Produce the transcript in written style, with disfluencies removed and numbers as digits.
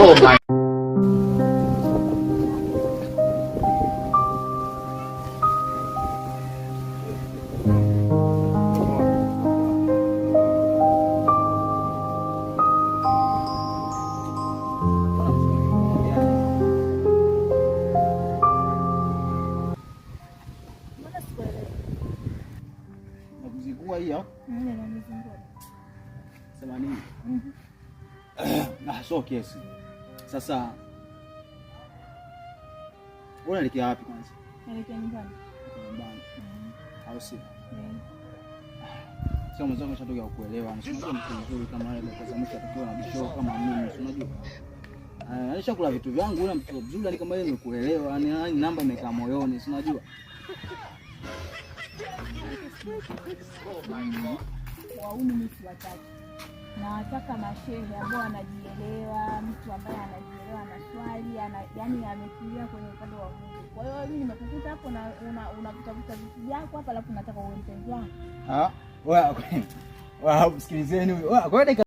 Oh my. Nakuzingua hiyo? Nakuzingua. Sema nini? So kesi. Sasa wewe unaelekea wapi kwanza? Naelekea nyumbani. Nyumbani. Au si? Sasa mwanzo umeshatoka kuelewa. Nasema mtu mzuri kama yeye kwa sababu atakuwa na bisho kama mimi, unajua. Alishakula vitu vyangu, ule mtu mzuri kama yeye nimekuelewa. Yaani namba imekaa moyoni, si unajua? Wauni mtu watatu. Na wataka mashehe ambao anajielewa, mtu ambaye anajielewa na swali, yaani ametulia kwenye upande wa Mungu. Kwa hiyo mimi nimekukuta hapo na unavutavuta vitu vyako hapa alafu nataka uwe mpenzi wangu. Wewe sikilizeni huyo. Wewe